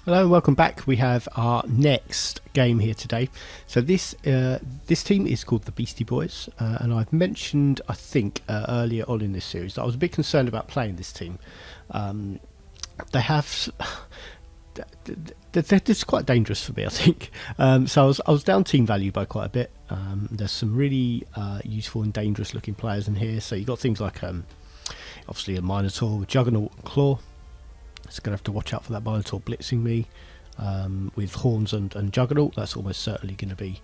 Hello and welcome back. We have our next game here today. So this team is called the Beastie Boys, and I've mentioned, I think, earlier on in this series that I was a bit concerned about playing this team. They have they're just quite dangerous for me, I think. So I was down team value by quite a bit. There's some really useful and dangerous looking players in here. So you've got things like obviously a Minotaur with Juggernaut and Claw. So going to have to watch out for that Minotaur blitzing me with Horns and Juggernaut. That's almost certainly going to be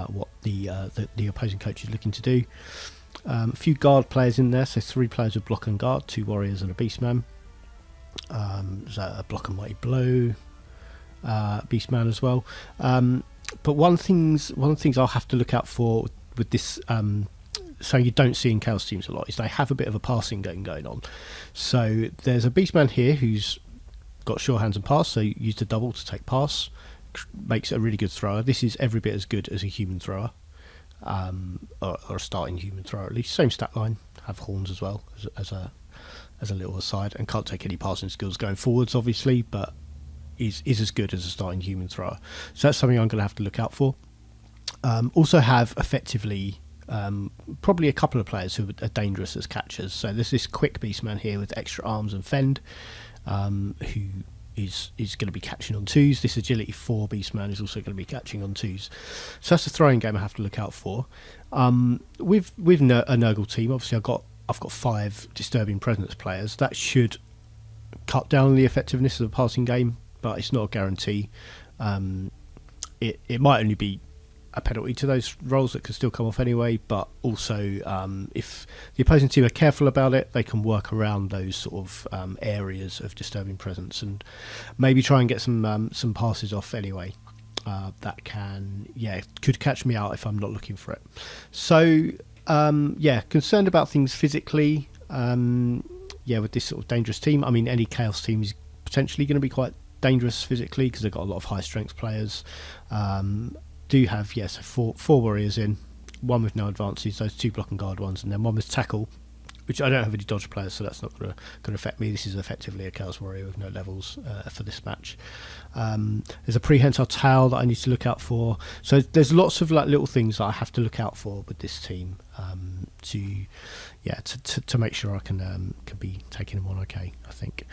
what the opposing coach is looking to do. A few guard players in there, so 3 players with block and guard, 2 warriors and a beastman. So a block and mighty blow beastman as well. But one of the things I'll have to look out for with this, so you don't see in Chaos teams a lot, is they have a bit of a passing game going on. So there's a beastman here who's got sure hands and pass, so you use the double to take pass, makes it a really good thrower. This is every bit as good as a human thrower, or a starting human thrower at least. Same stat line, have horns as well as a little aside, and can't take any passing skills going forwards obviously, but is as good as a starting human thrower. So that's something I'm going to have to look out for. Also have effectively probably a couple of players who are dangerous as catchers. So there's this quick beastman here with extra arms and fend, who is going to be catching on 2s. This agility 4 beastman is also going to be catching on 2s. So that's a throwing game I have to look out for. With a Nurgle team, obviously I've got 5 disturbing presence players. That should cut down the effectiveness of the passing game, but it's not a guarantee. It might only be a penalty to those rolls that can still come off anyway, but also if the opposing team are careful about it, they can work around those sort of areas of disturbing presence and maybe try and get some passes off anyway. That could catch me out if I'm not looking for it. So concerned about things physically. With this sort of dangerous team, I mean, any Chaos team is potentially going to be quite dangerous physically because they've got a lot of high strength players. Do have four warriors in, 1 with no advances, those 2 block and guard ones, and then 1 with tackle, which I don't have any dodge players, so that's not going to affect me. This is effectively a Chaos warrior with no levels for this match. There's a prehensile tail that I need to look out for. So there's lots of like little things that I have to look out for with this team to make sure I can be taking them on okay, I think.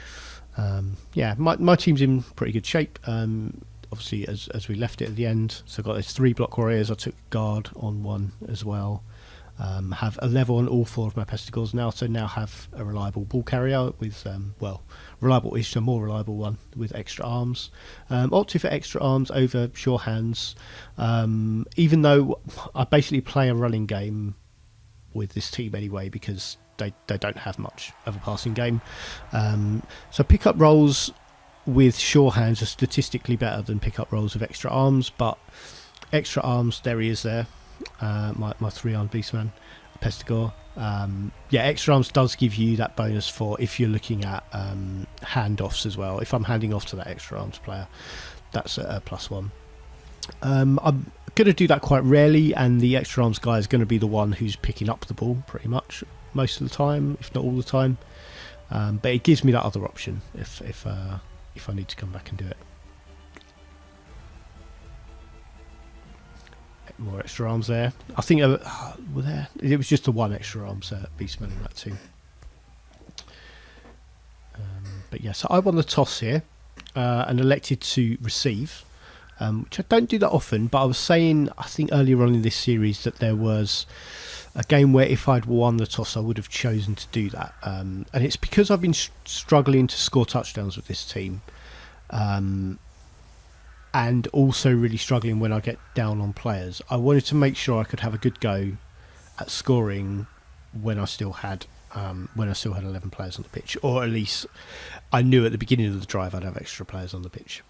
My team's in pretty good shape. Obviously, as we left it at the end, so I've got those 3 block warriors. I took guard on 1 as well. Have a level on all 4 of my pestigores now, so now have a reliable ball carrier with reliable-ish, a more reliable one with extra arms. Opted for extra arms over sure hands, even though I basically play a running game with this team anyway because they don't have much of a passing game. So pick-up rolls with sure hands are statistically better than pick-up rolls with extra arms, but extra arms, there he is there, my 3-armed beastman, pestigore. Extra arms does give you that bonus for if you're looking at handoffs as well. If I'm handing off to that extra arms player, that's a +1. I'm going to do that quite rarely, and the extra arms guy is going to be the one who's picking up the ball pretty much most of the time, if not all the time. But it gives me that other option if I need to come back and do it. More extra arms there. I think were there. It was just the 1 extra arms beastman in that team. So I won the toss here and elected to receive, which I don't do that often. But I was saying, I think earlier on in this series, that there was a game where if I'd won the toss I would have chosen to do that, and it's because I've been struggling to score touchdowns with this team, and also really struggling when I get down on players. I wanted to make sure I could have a good go at scoring when I still had 11 players on the pitch, or at least I knew at the beginning of the drive I'd have extra players on the pitch.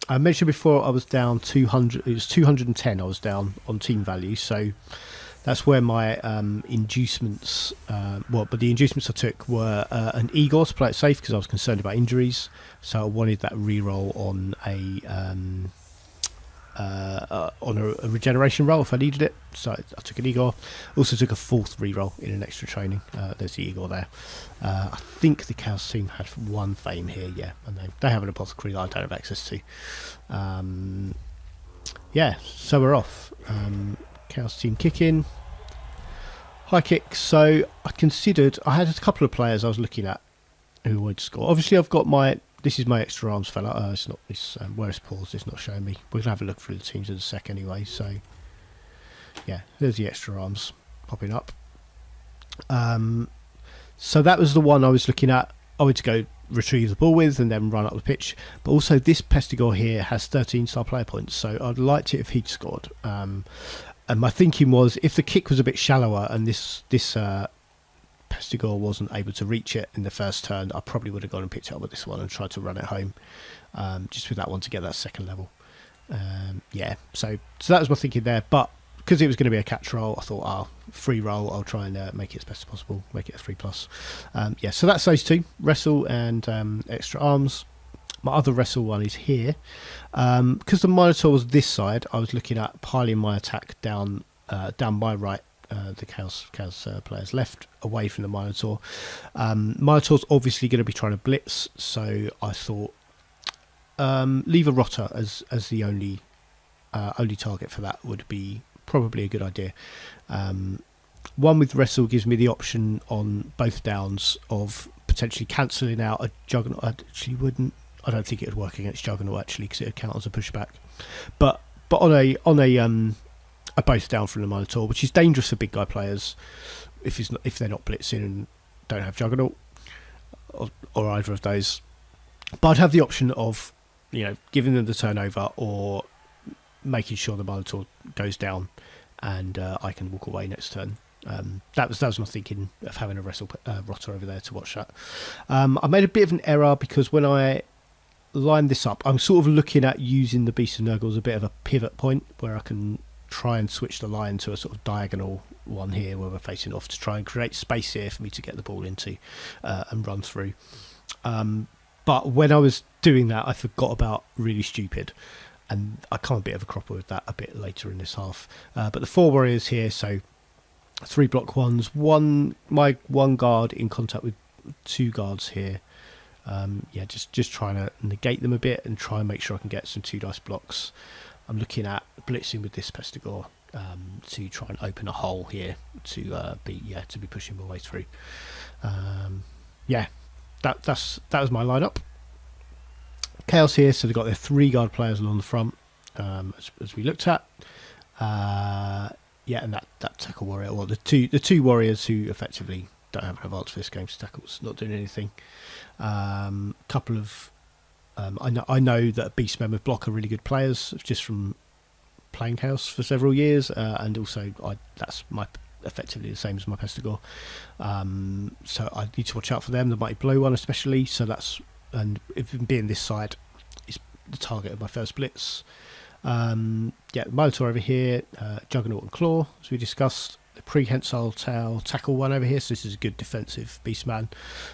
I mentioned before I was down 200. It was 210 I was down on team value, so that's where my inducements, but the inducements I took were an Igor to play it safe because I was concerned about injuries. So I wanted that reroll on on a regeneration roll if I needed it. So I took an Igor. Also took a 4th reroll in an extra training. There's the Igor there. I think the Chaos team had 1 fame here, yeah, and they have an apothecary that I don't have access to. Yeah, so we're off. Chaos team kick in. High kick. So I had a couple of players I was looking at who would score. Obviously, I've got this is my extra arms fella. It's not this. Where it's paused, it's not showing me. We're gonna have a look through the teams in a sec anyway. So yeah, there's the extra arms popping up. So that was the one I was looking at. I went to go retrieve the ball with and then run up the pitch. But also this Pestigore here has 13 star player points, so I'd liked it if he'd scored. And my thinking was, if the kick was a bit shallower and this Pestigore wasn't able to reach it in the first turn, I probably would have gone and picked it up with this one and tried to run it home, just with that one to get that second level. Yeah, so that was my thinking there. But because it was going to be a catch roll, I thought, free roll, I'll try and make it as best as possible, make it a 3+. Yeah, so that's those two, wrestle and extra arms. My other wrestle one is here. Because the Minotaur was this side, I was looking at piling my attack down my right, the Chaos player's left, away from the Minotaur. Minotaur's obviously going to be trying to blitz, so I thought leave a Rotter as the only target for that would be probably a good idea. One with wrestle gives me the option on both downs of potentially cancelling out a Juggernaut. I don't think it would work against Juggernaut actually, because it would count as a pushback. But on a both down from the Minotaur, which is dangerous for big guy players if they're not blitzing and don't have Juggernaut or either of those. But I'd have the option of giving them the turnover or making sure the Minotaur goes down and I can walk away next turn. That was my thinking of having a wrestle Rotter over there to watch that. I made a bit of an error because when I lined this up, I'm sort of looking at using the Beasts of Nurgle as a bit of a pivot point where I can try and switch the line to a sort of diagonal one here where we're facing off to try and create space here for me to get the ball into and run through. But when I was doing that, I forgot about really stupid, and I come a bit of a cropper with that a bit later in this half. But the 4 warriors here, so 3 block ones, my one guard in contact with 2 guards here. Yeah, just trying to negate them a bit and try and make sure I can get some 2 dice blocks. I'm looking at blitzing with this Pestigore to try and open a hole here to be pushing my way through. Yeah, that was my lineup. Chaos here, so they've got their 3 guard players along the front, as we looked at. Yeah, and that tackle warrior, well, the two warriors who effectively don't have an advance for this game, so tackle's not doing anything. Couple of I know that Beastmen with block are really good players just from playing Chaos for several years, and also that's effectively the same as my Pestigore. So I need to watch out for them. The Mighty Blow one especially. So and being this side is the target of my first blitz. Yeah, Minotaur over here, Juggernaut and Claw, as we discussed. The Prehensile Tail tackle one over here, so this is a good defensive Beastman.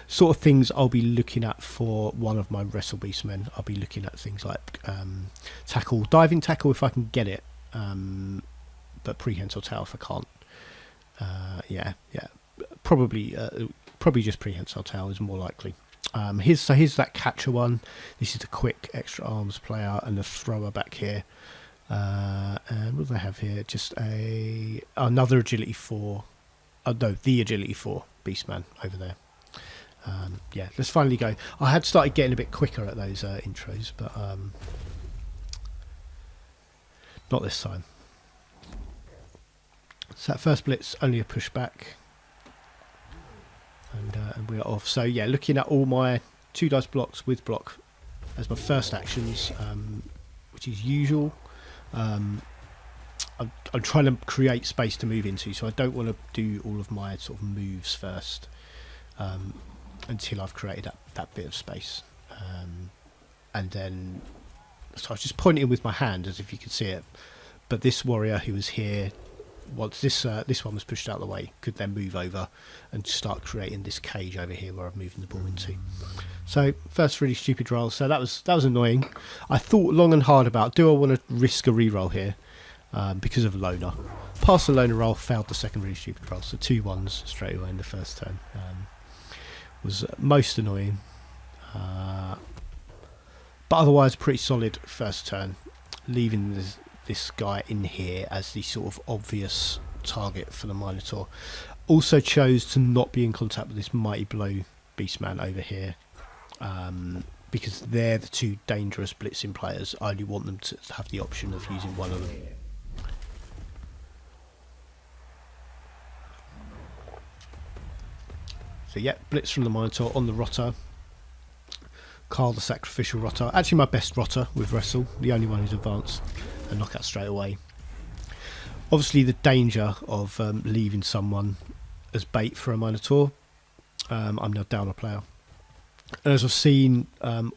Sort of things I'll be looking at for one of my Wrestle Beastmen. I'll be looking at things like diving tackle if I can get it, but Prehensile Tail if I can't. Yeah, probably just Prehensile Tail is more likely. Here's that catcher one. This is the quick extra arms player and the thrower back here. And what do they have here? Just another agility 4. The agility 4 Beastman over there. Yeah, let's finally go. I had started getting a bit quicker at those intros, but not this time. So that first blitz only a pushback. And we're off. So yeah, looking at all my 2 dice blocks with block as my first actions, which is usual. I'm trying to create space to move into, so I don't want to do all of my sort of moves first until I've created that bit of space. And then, so I was just pointing with my hand as if you could see it. But this warrior who was here once this one was pushed out of the way, could then move over and start creating this cage over here where I'm moving the ball into. So first really stupid roll. So that was annoying. I thought long and hard about, do I want to risk a reroll here because of loner. Passed the loner roll, failed the second really stupid roll. So 2 ones straight away in the first turn. Was most annoying. But otherwise pretty solid first turn, leaving this guy in here as the sort of obvious target for the Minotaur. Also chose to not be in contact with this Mighty Blow Beastman over here, because they're the 2 dangerous blitzing players. I only want them to have the option of using one of them. So yeah, blitz from the Minotaur on the Rotter. Carl the Sacrificial Rotter. Actually my best Rotter with Wrestle, the only one who's advanced, and knock out straight away. Obviously the danger of leaving someone as bait for a Minotaur. I'm now down a player. And as I've seen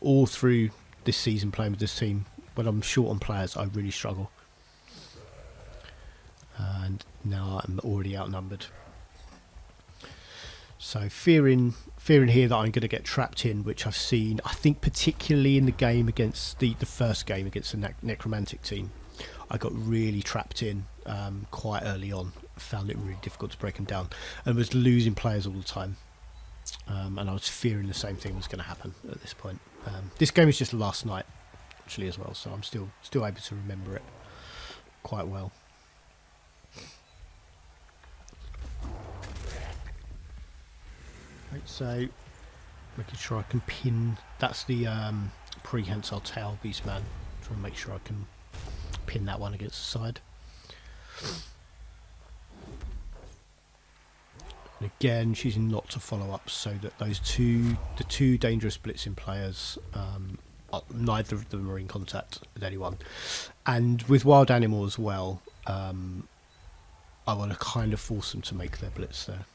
all through this season playing with this team, when I'm short on players I really struggle. And now I'm already outnumbered. So fearing here that I'm going to get trapped in, which I've seen, I think particularly in the game against the first game against the Necromantic team, I got really trapped in quite early on. Found it really difficult to break them down, and was losing players all the time. And I was fearing the same thing was going to happen at this point. This game is just last night, actually, as well, so I'm still able to remember it quite well. Right, so making sure I can pin. That's the prehensile tail Beastman. Trying to make sure I can pin that one against the side. And again, choosing not to follow up so that the 2 dangerous blitzing players, neither of them are in contact with anyone. And with wild animal as well, I want to kind of force them to make their blitz there.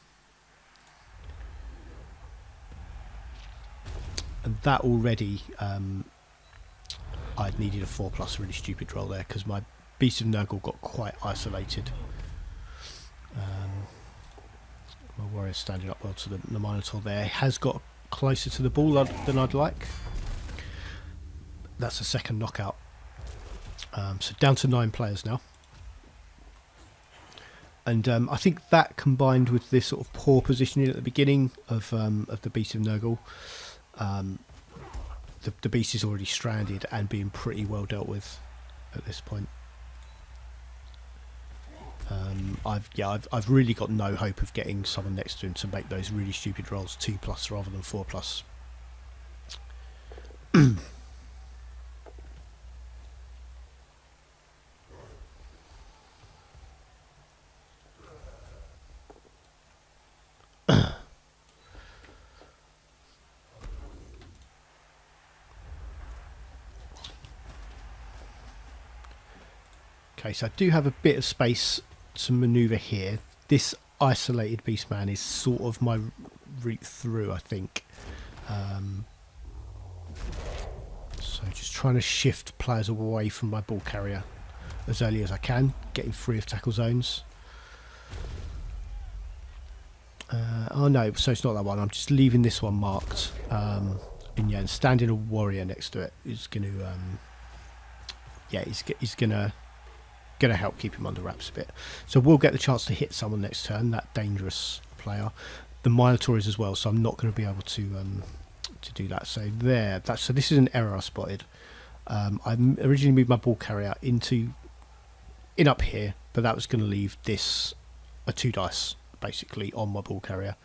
And that already, I'd needed a 4+ really stupid roll there because my Beast of Nurgle got quite isolated. My warrior's standing up well to the Minotaur there. Has got closer to the ball than I'd like. That's a second knockout. So down to 9 players now. And I think that combined with this sort of poor positioning at the beginning of the Beast of Nurgle, the beast is already stranded and being pretty well dealt with at this point. I've really got no hope of getting someone next to him to make those really stupid rolls 2+ rather than 4+. Okay, so I do have a bit of space to manoeuvre here. This isolated Beastman is sort of my route through, I think. So just trying to shift players away from my ball carrier as early as I can, getting free of tackle zones. Oh no, so it's not that one. I'm just leaving this one marked. And yeah, and standing a warrior next to it is going to, he's going to help keep him under wraps a bit. So we'll get the chance to hit someone next turn, that dangerous player. The Minotaur is as well, so I'm not going to be able to do that. So so this is an error I spotted. I originally moved my ball carrier in up here, but that was going to leave this a 2 dice basically on my ball carrier.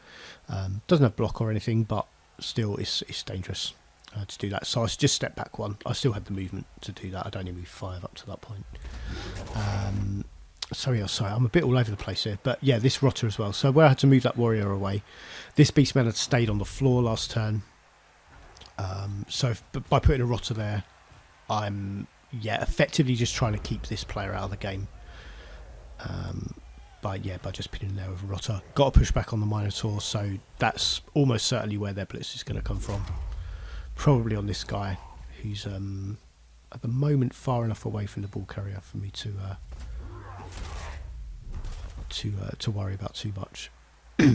Doesn't have block or anything, but still it's dangerous to do that. So I just stepped back 1. I still had the movement to do that. I'd only moved 5 up to that point. Sorry, I'm a bit all over the place here, but yeah, this Rotter as well. So where I had to move that warrior away, this Beastman had stayed on the floor last turn. So by putting a Rotter there, I'm effectively just trying to keep this player out of the game. By just pinning there with a Rotter. Got to push back on the Minotaur, so that's almost certainly where their blitz is going to come from. Probably on this guy, who's at the moment far enough away from the ball carrier for me to to worry about too much. Okay,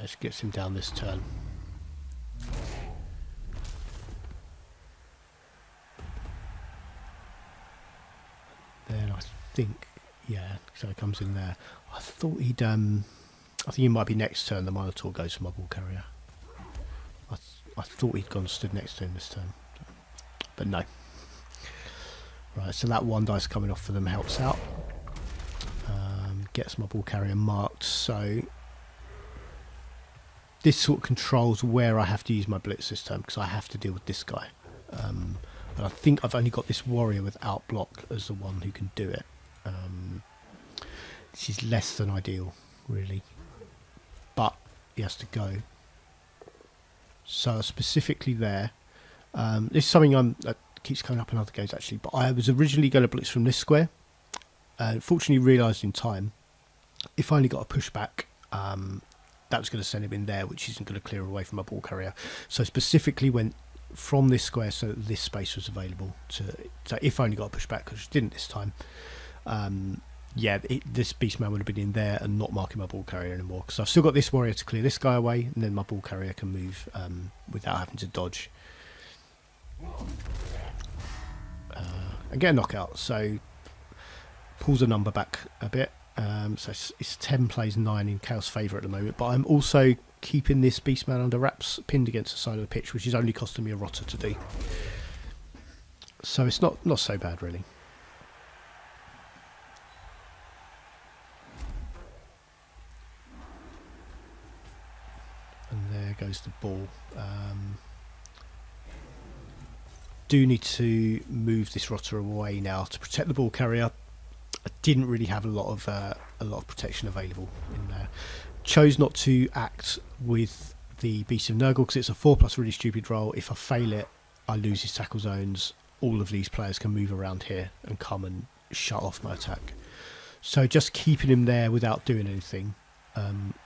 let's get him down this turn. Then I think, yeah, so it comes in there. I thought he'd, I think he might be next turn. The Minotaur goes for my ball carrier. I thought he'd gone stood next to him this turn, but no. Right, so that 1 dice coming off for them helps out. Gets my ball carrier marked, so this sort of controls where I have to use my blitz this turn, because I have to deal with this guy. And I think I've only got this warrior without block as the one who can do it. This is less than ideal, really. But he has to go. So specifically there, this is something that keeps coming up in other games actually, but I was originally going to blitz from this square. Fortunately realised in time, if I only got a pushback, that was going to send him in there, which isn't going to clear away from my ball carrier. So specifically went from this square so that this space was available so if I only got a pushback, because it didn't this time, this beastman would have been in there and not marking my ball carrier anymore, because I've still got this warrior to clear this guy away, and then my ball carrier can move without having to dodge and get a knockout. So pulls the number back a bit. So it's 10 plays 9 in Chaos favour at the moment, but I'm also keeping this beastman under wraps, pinned against the side of the pitch, which is only costing me a rotter to do. So it's not so bad really. And there goes the ball. Do need to move this rotter away now to protect the ball carrier. I didn't really have a lot of protection available in there. Chose not to act with the Beasts of Nurgle because it's a 4+ really stupid roll. If I fail it, I lose his tackle zones. All of these players can move around here and come and shut off my attack. So just keeping him there without doing anything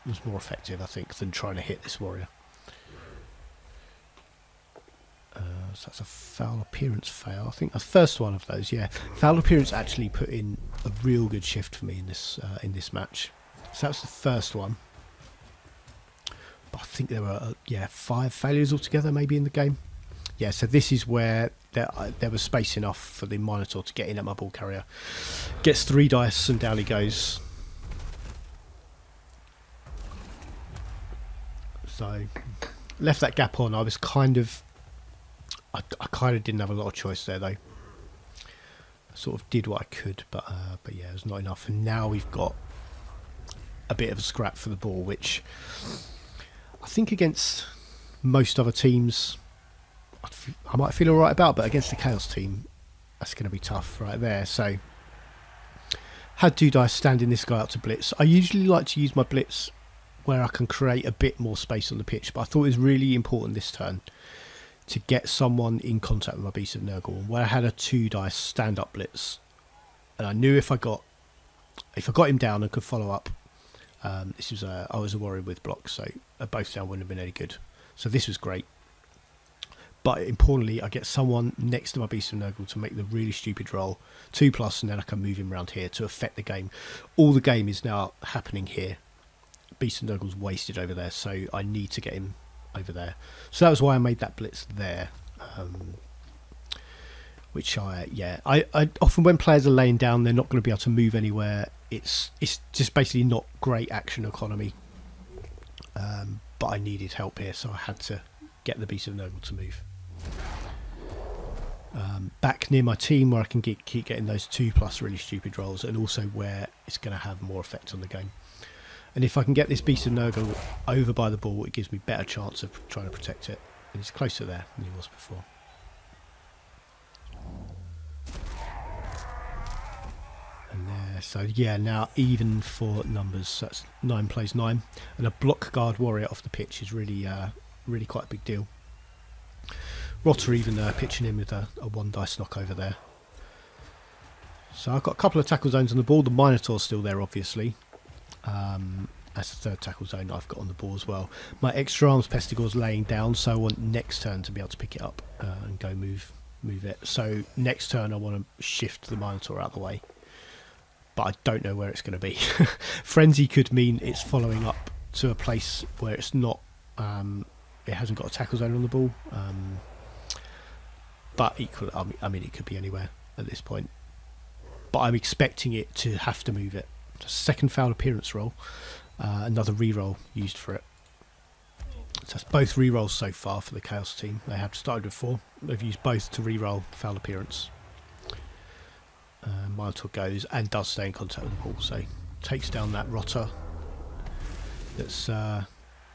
was more effective, I think, than trying to hit this warrior. So that's a foul appearance fail. I think the first one of those, yeah. Foul appearance actually put in a real good shift for me in this match. So that's the first one. But I think there were 5 failures altogether maybe in the game. Yeah, so this is where there was space enough for the Minotaur to get in at my ball carrier. Gets 3 dice and down he goes. So left that gap on. I kind of didn't have a lot of choice there though. I sort of did what I could, but yeah, it was not enough. And now we've got a bit of a scrap for the ball, which I think against most other teams I might feel alright about, but against the Chaos team, that's going to be tough right there. So had 2 dice standing this guy up to blitz. I usually like to use my blitz where I can create a bit more space on the pitch, but I thought it was really important this turn to get someone in contact with my Beast of Nurgle, where I had a 2 dice stand up blitz, and I knew if I got him down and could follow up, I was a warrior with blocks, so a both down wouldn't have been any good. So this was great. But importantly, I get someone next to my Beast of Nurgle to make the really stupid roll, 2+, and then I can move him around here to affect the game. All the game is now happening here. Beast of Nurgle's wasted over there, so I need to get him over there. So that was why I made that blitz there. Which I often, when players are laying down, they're not going to be able to move anywhere. It's just basically not great action economy. But I needed help here, so I had to get the Beast of Nurgle to move. Back near my team where I can keep getting those 2+ really stupid rolls, and also where it's going to have more effect on the game. And if I can get this Beast of Nurgle over by the ball, it gives me better chance of trying to protect it. And he's closer there than he was before. And there, so yeah, now even for numbers. So that's 9 plays 9, and a block guard warrior off the pitch is really quite a big deal. Rotter even pitching in with a 1 dice knock over there. So I've got a couple of tackle zones on the ball. The Minotaur's still there, obviously. That's the third tackle zone I've got on the ball as well. My extra arms Pestigor's laying down, so I want next turn to be able to pick it up and go move it. So next turn I want to shift the Minotaur out of the way, but I don't know where it's going to be. Frenzy could mean it's following up to a place where it's not, it hasn't got a tackle zone on the ball, but equally, I mean it could be anywhere at this point, but I'm expecting it to have to move it. Second foul appearance roll. Another reroll used for it. So that's both rerolls so far for the Chaos team. They have started with 4. They've used both to reroll foul appearance. Minotaur goes and does stay in contact with the ball, so takes down that rotter that's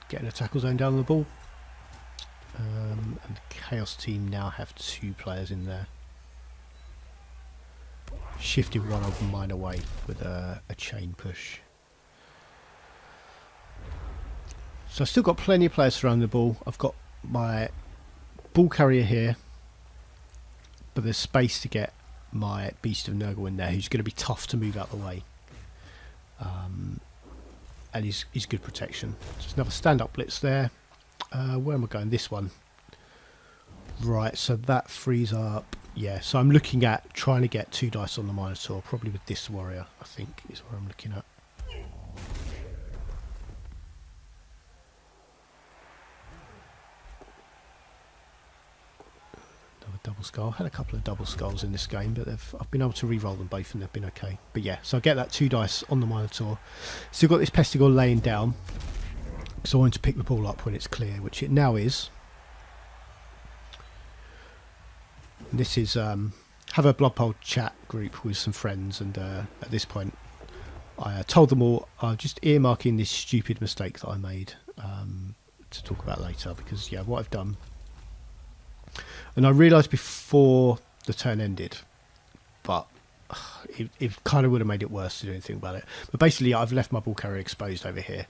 getting a tackle zone down on the ball. And the Chaos team now have 2 players in there. Shifted one of mine away with a chain push. So I've still got plenty of players surrounding the ball. I've got my ball carrier here, but there's space to get my Beast of Nurgle in there, who's going to be tough to move out the way. And he's good protection. So there's another stand-up blitz there. Where am I going? This one. Right, so that frees up. Yeah, so I'm looking at trying to get 2 dice on the Minotaur, probably with this warrior, I think, is where I'm looking at. Double skull. Had a couple of double skulls in this game, but I've been able to re-roll them both and they've been okay. But yeah, so I get that 2 dice on the Minotaur. Still got this Pestigor laying down, so I want to pick the ball up when it's clear, which it now is. And this is have a Blood Bowl chat group with some friends, and at this point I told them all I'm just earmarking this stupid mistake that I made to talk about later, because yeah, what I've done. And I realised before the turn ended, but it kind of would have made it worse to do anything about it. But basically, I've left my ball carrier exposed over here.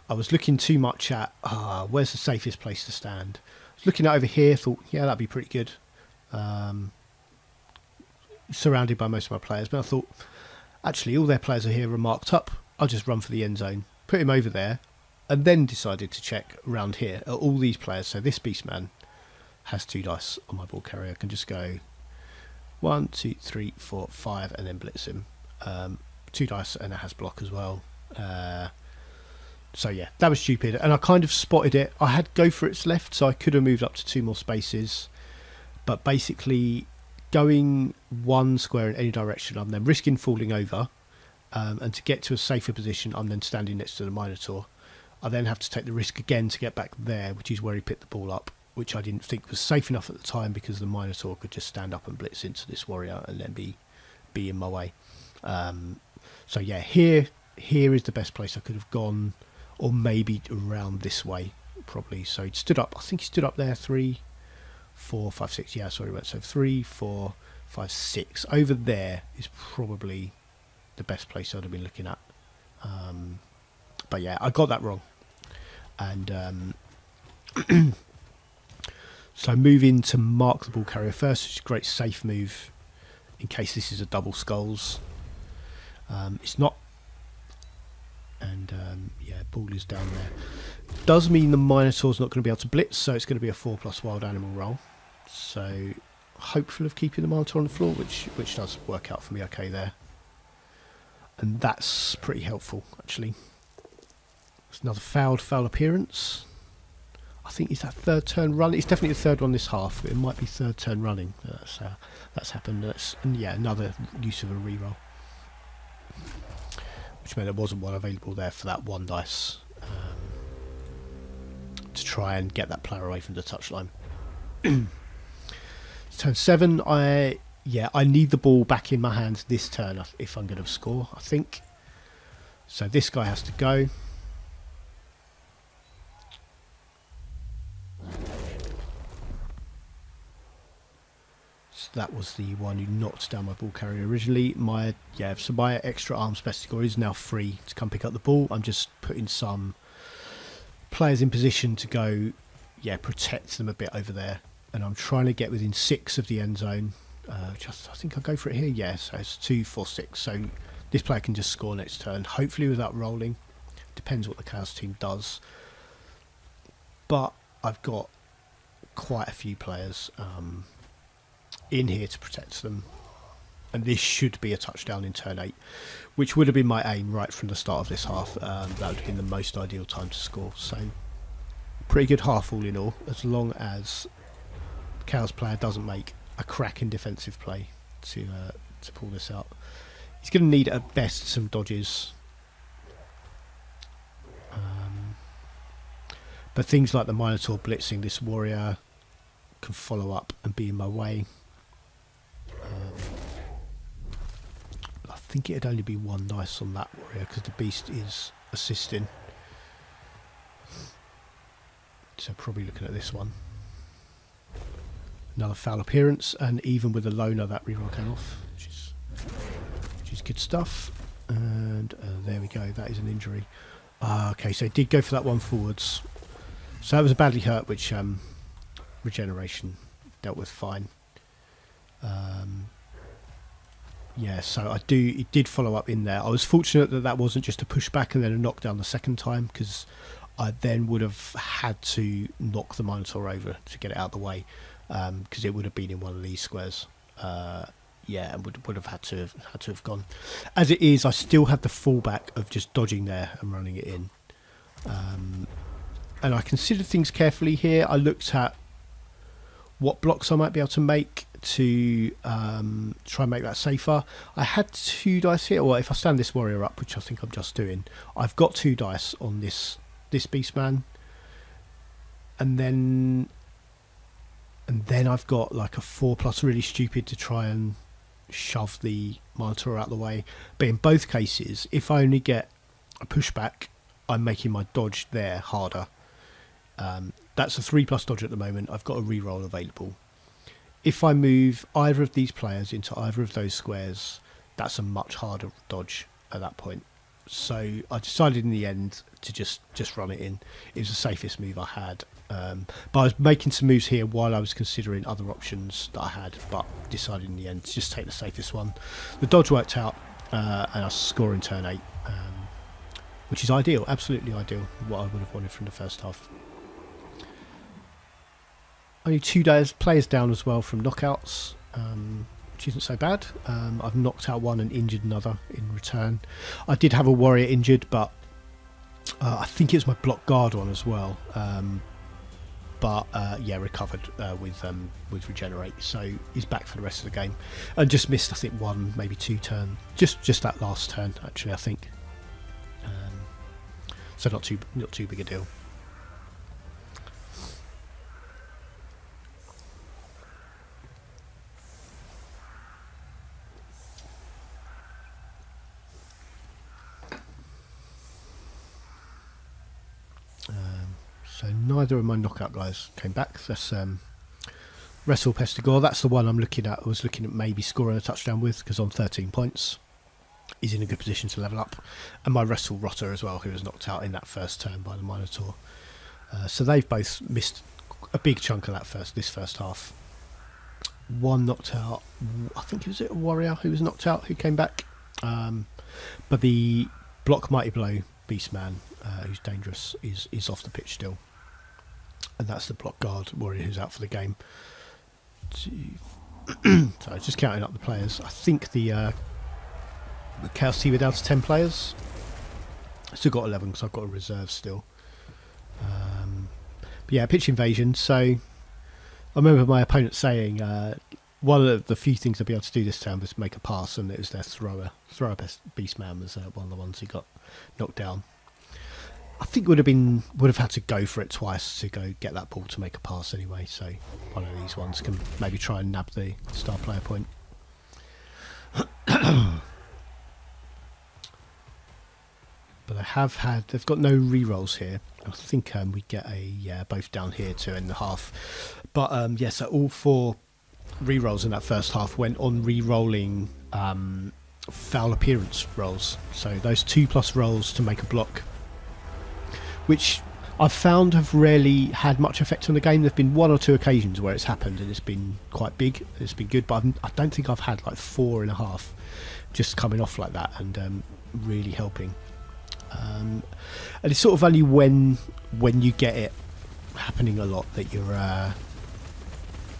I was looking too much at, where's the safest place to stand? I was looking at over here, thought, yeah, that'd be pretty good. Surrounded by most of my players. But I thought, actually, all their players are here are marked up. I'll just run for the end zone, put him over there, and then decided to check around here at all these players. So this Beastman has 2 dice on my ball carrier. I can just go 1, 2, 3, 4, 5 and then blitz him. 2 dice, and it has block as well. So yeah, that was stupid, and I kind of spotted it. I had go for its left, so I could have moved up to 2 more spaces, but basically going 1 square in any direction, I'm then risking falling over, and to get to a safer position I'm then standing next to the Minotaur. I then have to take the risk again to get back there, which is where he picked the ball up, which I didn't think was safe enough at the time, because the Minotaur could just stand up and blitz into this warrior and then be in my way. So yeah, here is the best place I could have gone, or maybe around this way probably. So he stood up, I think he stood up there 3, 4, 5, 6. Yeah, sorry, right. So 3, 4, 5, 6. Over there is probably the best place I'd have been looking at. But yeah, I got that wrong, and so moving to mark the ball carrier first, which is a great safe move in case this is a double skulls. It's not, and yeah, ball is down there. Does mean the Minotaur's not going to be able to blitz, so it's going to be a 4+ wild animal roll. So hopeful of keeping the Minotaur on the floor, which does work out for me okay there. And that's pretty helpful, actually. It's another foul appearance. I think it's that 3rd turn run. It's definitely the 3rd one this half. It might be 3rd turn running. That's happened. And yeah, another use of a reroll, which meant there wasn't one available there for that 1 dice to try and get that player away from the touchline. Turn 7. I need the ball back in my hands this turn if I'm going to score, I think. So this guy has to go. So that was the one who knocked down my ball carrier originally. So my extra arms Pestigor is now free to come pick up the ball. I'm just putting some players in position to go, protect them a bit over there. And I'm trying to get within 6 of the end zone. I think I'll go for it here. Yes, so it's 2, 4, 6. So this player can just score next turn, hopefully without rolling. depends what the Chaos team does. But I've got quite a few players in here to protect them. And this should be a touchdown in turn 8, which would have been my aim right from the start of this half. That would have been the most ideal time to score. So, pretty good half all in all, as long as the Chaos player doesn't make a cracking defensive play to pull this out. He's going to need at best some dodges. But things like the Minotaur blitzing this warrior can follow up and be in my way. I think it'd only be one dice on that warrior because the beast is assisting. So probably looking at this one. Another foul appearance, and even with the loner that reroll came off, which is good stuff. And there we go, that is an injury. Okay, so he did go for that one forwards. So that was a badly hurt, which regeneration dealt with fine. Yeah, so it did follow up in there. I was fortunate that wasn't just a pushback and then a knockdown the second time, because I then would have had to knock the Minotaur over to get it out of the way, because it would have been in one of these squares. Yeah, and would have had to have gone. As it is, I still have the fallback of just dodging there and running it in. And I considered things carefully here. I looked at what blocks I might be able to make to try and make that safer. I had 2 dice here. Well, if I stand this warrior up, which I think I'm just doing, I've got 2 dice on this beastman, and then I've got like a 4+ really stupid to try and shove the Minotaur out of the way. But in both cases, if I only get a pushback, I'm making my dodge there harder. That's a 3+ dodge at the moment. I've got a reroll available. If I move either of these players into either of those squares, that's a much harder dodge at that point. So I decided in the end to just run it in. It was the safest move I had. But I was making some moves here while I was considering other options that I had, but decided in the end to just take the safest one. The dodge worked out, and I score in turn 8, which is ideal, absolutely ideal, what I would have wanted from the first half. Only 2 players down as well from knockouts, which isn't so bad. I've knocked out one and injured another in return. I did have a warrior injured, but I think it was my block guard one as well. Yeah, recovered with regenerate, so he's back for the rest of the game, and just missed I think 1, maybe 2 turn, just that last turn actually I think. So not too big a deal. So neither of my knockout guys came back. That's Wrestle Pestigore. That's the one I'm looking at. I was looking at maybe scoring a touchdown with, because on 13 points he's in a good position to level up. And my Wrestle Rotter as well, who was knocked out in that first turn by the Minotaur. So they've both missed a big chunk of this first half. One knocked out, I think it was a warrior who was knocked out, who came back. But the block Mighty Blow Beastman, who's dangerous, is off the pitch still. And that's the block guard warrior who's out for the game. So just counting up the players. I think the Chaos team are down to 10 players. Still got 11 because I've got a reserve still. But yeah, pitch invasion. So I remember my opponent saying one of the few things I'd be able to do this time was make a pass, and it was their thrower. Beastman was one of the ones who got knocked down. I think would have had to go for it twice to go get that ball to make a pass anyway. So one of these ones can maybe try and nab the star player point. But they've got no re-rolls here. I think we get both down here 2.5. But so all 4 re-rolls in that first half went on re-rolling foul appearance rolls. So those 2+ rolls to make a block, which I've found have rarely had much effect on the game. There've been 1 or 2 occasions where it's happened and it's been quite big. It's been good, but I don't think I've had like 4.5 just coming off like that and really helping. and it's sort of only when you get it happening a lot that you're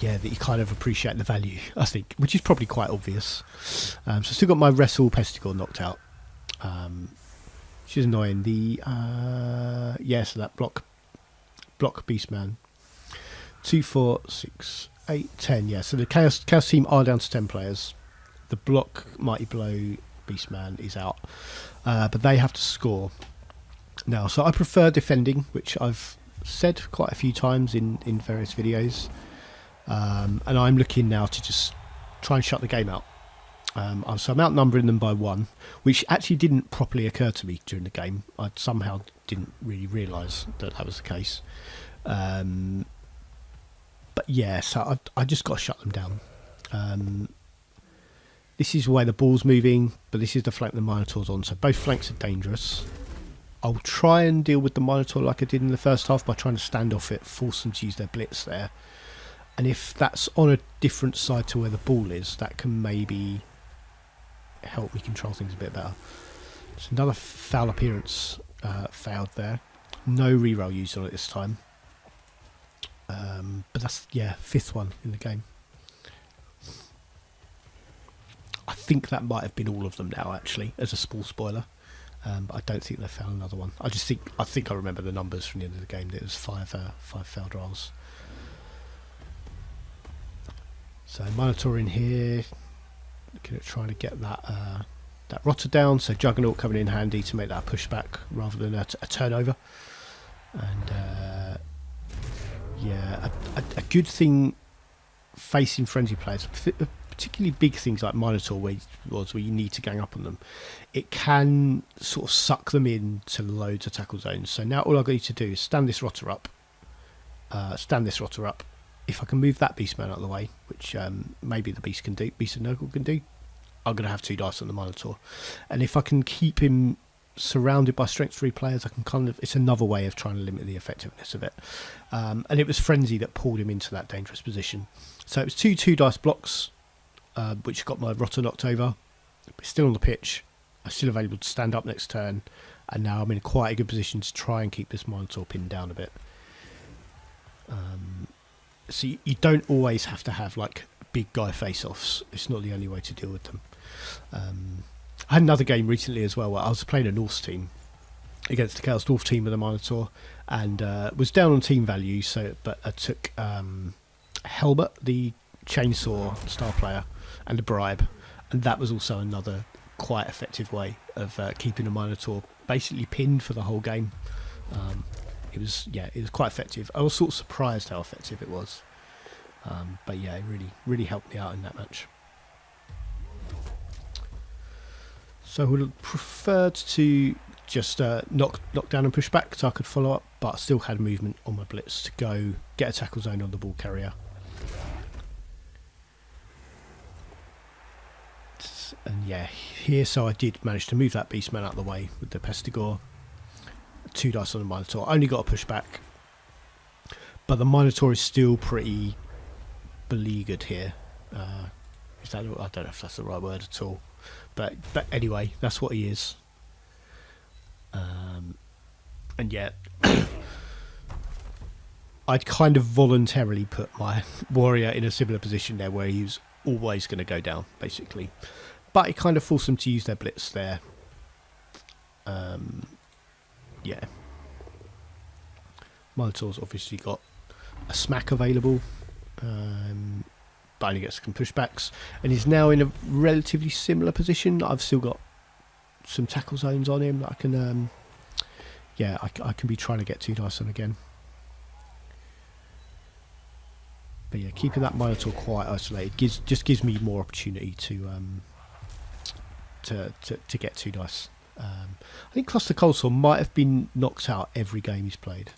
that you kind of appreciate the value, I think, which is probably quite obvious. So I've still got my Wrestle Pestigore knocked out, which is annoying. So that block Beastman, 2, 4, 6, 8, 10. Yeah, so the Chaos team are down to 10 players. The block Mighty Blow Beastman is out, but they have to score now. So I prefer defending, which I've said quite a few times in various videos. And I'm looking now to just try and shut the game out. So I'm outnumbering them by 1, which actually didn't properly occur to me during the game. I somehow didn't really realise that was the case. But yeah, so I just got to shut them down. This is where the ball's moving, but this is the flank the Minotaur's on. So both flanks are dangerous. I'll try and deal with the Minotaur like I did in the first half by trying to stand off it, force them to use their blitz there. And if that's on a different side to where the ball is, that can maybe help me control things a bit better. So another foul appearance failed there. No reroll used on it this time. But that's, 5th one in the game. I think that might have been all of them now, actually, as a small spoiler. But I don't think they found another one. I think I remember the numbers from the end of the game. That it was 5 failed rolls. So Minotaur in here, looking at trying to get that rotter down. So Juggernaut coming in handy to make that a pushback rather than a turnover. And a good thing facing frenzy players, particularly big things like Minotaur, where you need to gang up on them, it can sort of suck them into loads of tackle zones. So now all I've got to do is stand this rotter up. If I can move that Beastman out of the way, which maybe the Beast of Nurgle can do, I'm going to have 2 dice on the Minotaur. And if I can keep him surrounded by strength 3 players, I can it's another way of trying to limit the effectiveness of it. And it was Frenzy that pulled him into that dangerous position. So it was 2 dice blocks, which got my rotter knocked over. But still on the pitch, I'm still available to stand up next turn, and now I'm in quite a good position to try and keep this Minotaur pinned down a bit. So you don't always have to have like big guy face-offs. It's not the only way to deal with them. I had another game recently as well where I was playing a Norse team against the Chaos Dwarf team with a Minotaur, and was down on team value. But I took Helmet, the chainsaw star player, and a bribe, and that was also another quite effective way of keeping a Minotaur basically pinned for the whole game. It was quite effective. I was sort of surprised how effective it was, but yeah, it really helped me out in that match. So I would have preferred to just knock down and push back so I could follow up, but I still had movement on my blitz to go get a tackle zone on the ball carrier. And here, so I did manage to move that Beastman out of the way with the Pestigore. 2 dice on the Minotaur. Only got a pushback, but the Minotaur is still pretty beleaguered here. I don't know if that's the right word at all, but anyway, that's what he is. And yet, I'd kind of voluntarily put my warrior in a similar position there, where he was always going to go down, basically. But it kind of forced them to use their blitz there. Minotaur's obviously got a smack available, but only gets some pushbacks, and he's now in a relatively similar position. I've still got some tackle zones on him that I can, I can be trying to get 2 dice on again. But yeah, keeping that Minotaur quite isolated gives me more opportunity to get 2 dice. I think Cluster Coleslaw might have been knocked out every game he's played.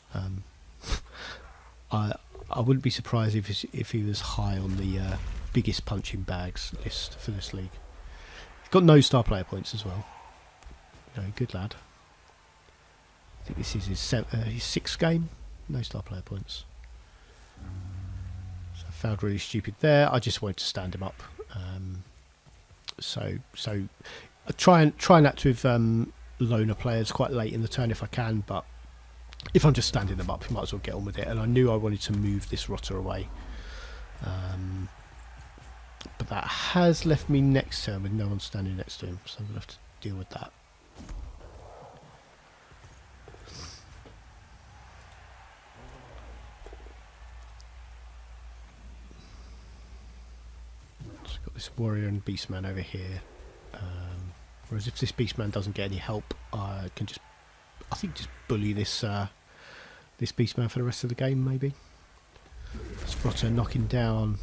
I wouldn't be surprised if he was high on the biggest punching bags list for this league. He's got no star player points as well. Good lad. I think this is his 6th game. No star player points. So I found really stupid there. I just wanted to stand him up. So trying not to have loner players quite late in the turn if I can, but if I'm just standing them up, you might as well get on with it. And I knew I wanted to move this rotter away. But that has left me next turn with no one standing next to him, so I'm going to have to deal with that. So I've got this warrior and beastman over here. Whereas if this beastman doesn't get any help, I can just, I think, just bully this this beastman for the rest of the game, maybe. This rotter knocking down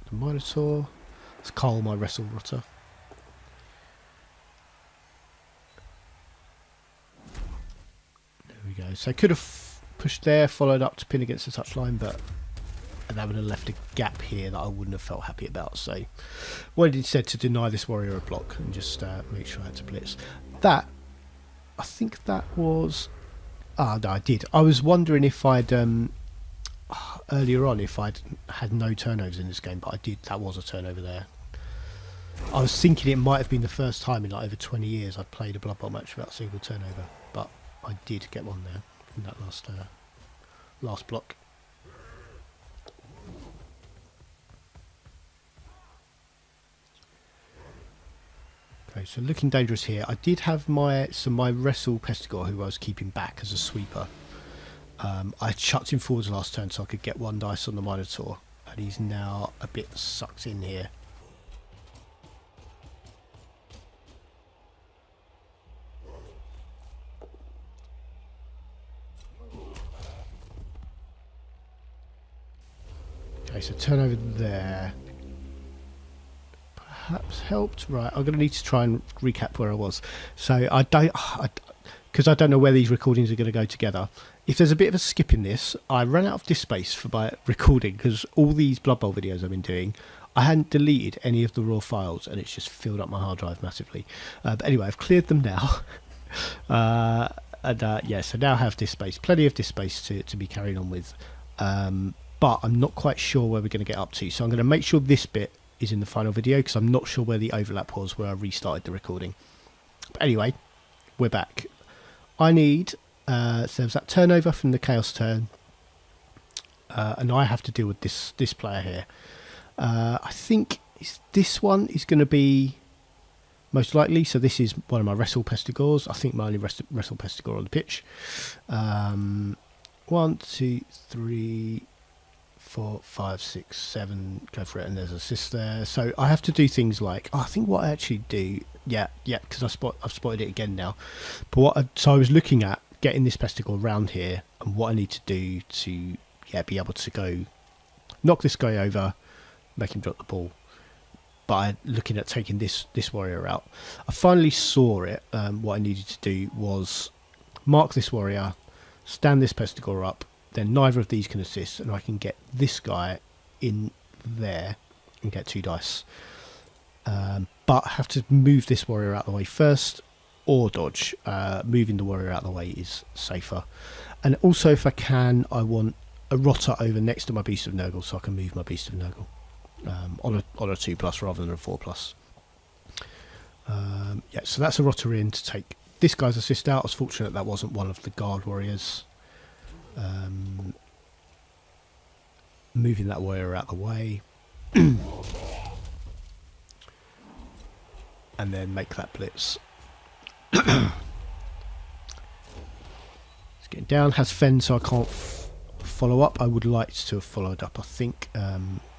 the Minotaur. Let's cull my wrestle rotter. There we go. So I could have pushed there, followed up to pin against the touchline, but that would have left a gap here that I wouldn't have felt happy about. So I wanted instead to deny this warrior a block and just make sure I had to blitz. That, I think that was... Ah, no, I did. I was wondering if I'd... earlier on if I'd had no turnovers in this game, but I did. That was a turnover there. I was thinking it might have been the first time in like over 20 years I'd played a Blood Bowl match without a single turnover, but I did get one there in that last block. Okay, so looking dangerous here. I did have my wrestle Pestigore, who I was keeping back as a sweeper. I chucked him forwards last turn so I could get one dice on the Minotaur, and he's now a bit sucked in here. Okay, so turnover there. Perhaps helped. Right, I'm going to need to try and recap where I was. So because I don't know where these recordings are going to go together. If there's a bit of a skip in this, I ran out of disk space for my recording because all these Blood Bowl videos I've been doing, I hadn't deleted any of the raw files and it's just filled up my hard drive massively. But anyway, I've cleared them now. Yeah, so now I have disk space, plenty of disk space to be carried on with. But I'm not quite sure where we're going to get up to. So I'm going to make sure this bit is in the final video because I'm not sure where the overlap was where I restarted the recording. But anyway, we're back. I need... so there's that turnover from the Chaos turn, and I have to deal with this player here. I think this one is going to be most likely. So this is one of my wrestle Pestigores. I think my only wrestle Pestigore on the pitch. 1, 2, 3, 4, 5, 6, 7. Go for it, and there's an assist there. So I have to do things like, I think what I actually do, yeah, because I've spotted it again now. But so I was looking at getting this Pestigore around here and what I need to do to be able to go knock this guy over, make him drop the ball, by looking at taking this warrior out. I finally saw it. What I needed to do was mark this warrior, stand this Pestigore up, then neither of these can assist, and I can get this guy in there and get 2 dice. But I have to move this warrior out of the way first, or dodge. Moving the warrior out of the way is safer. And also, if I can, I want a rotter over next to my Beast of Nurgle so I can move my Beast of Nurgle on a 2+ rather than a 4+. Yeah, so that's a rotter in to take this guy's assist out. I was fortunate that wasn't one of the guard warriors. Moving that warrior out of the way. And then make that blitz. It's getting down, has fend, so I can't follow up. I would like to have followed up. I think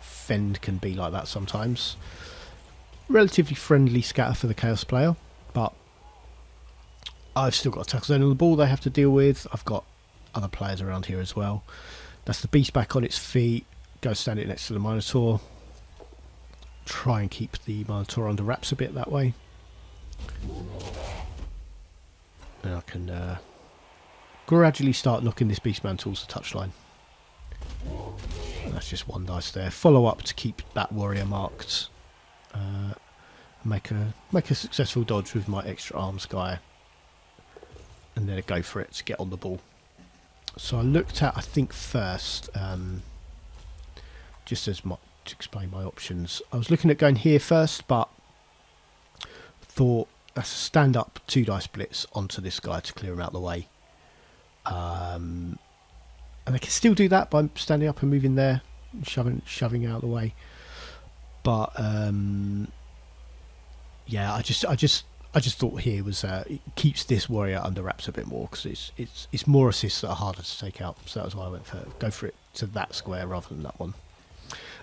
fend can be like that sometimes. Relatively friendly scatter for the Chaos player, but I've still got a tackle zone on the ball they have to deal with. I've got other players around here as well. That's the beast back on its feet. Go stand it next to the Minotaur. Try and keep the Minotaur under wraps a bit that way. And I can gradually start knocking this beastman towards the touchline. And that's just 1 dice there. Follow up to keep that warrior marked. Make a successful dodge with my extra arms guy. And then go for it to get on the ball. So I looked at, I think first, just as to explain my options, I was looking at going here first, but thought That's a stand up 2 dice blitz onto this guy to clear him out of the way. And they can still do that by standing up and moving there, shoving out of the way. But yeah, I just thought here was it keeps this warrior under wraps a bit more, because it's more assists that are harder to take out. So that's why I went for go for it to that square rather than that one.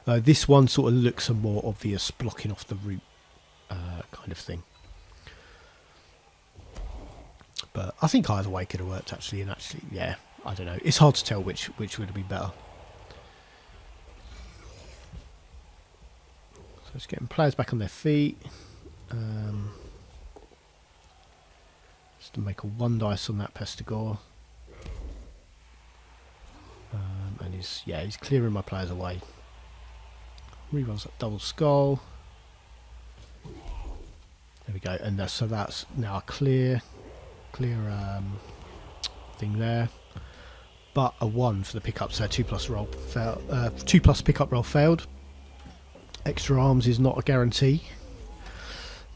This one sort of looks a more obvious blocking off the route kind of thing. But I think either way could have worked actually, and actually, yeah, I don't know. It's hard to tell which would have been better. So it's getting players back on their feet. Just to make a 1 dice on that Pestigore. And he's clearing my players away. Reruns that double skull. There we go, and so that's now a clear thing there. But a 1 for the pickup, so 2+ roll failed. 2+ pickup roll failed. Extra arms is not a guarantee,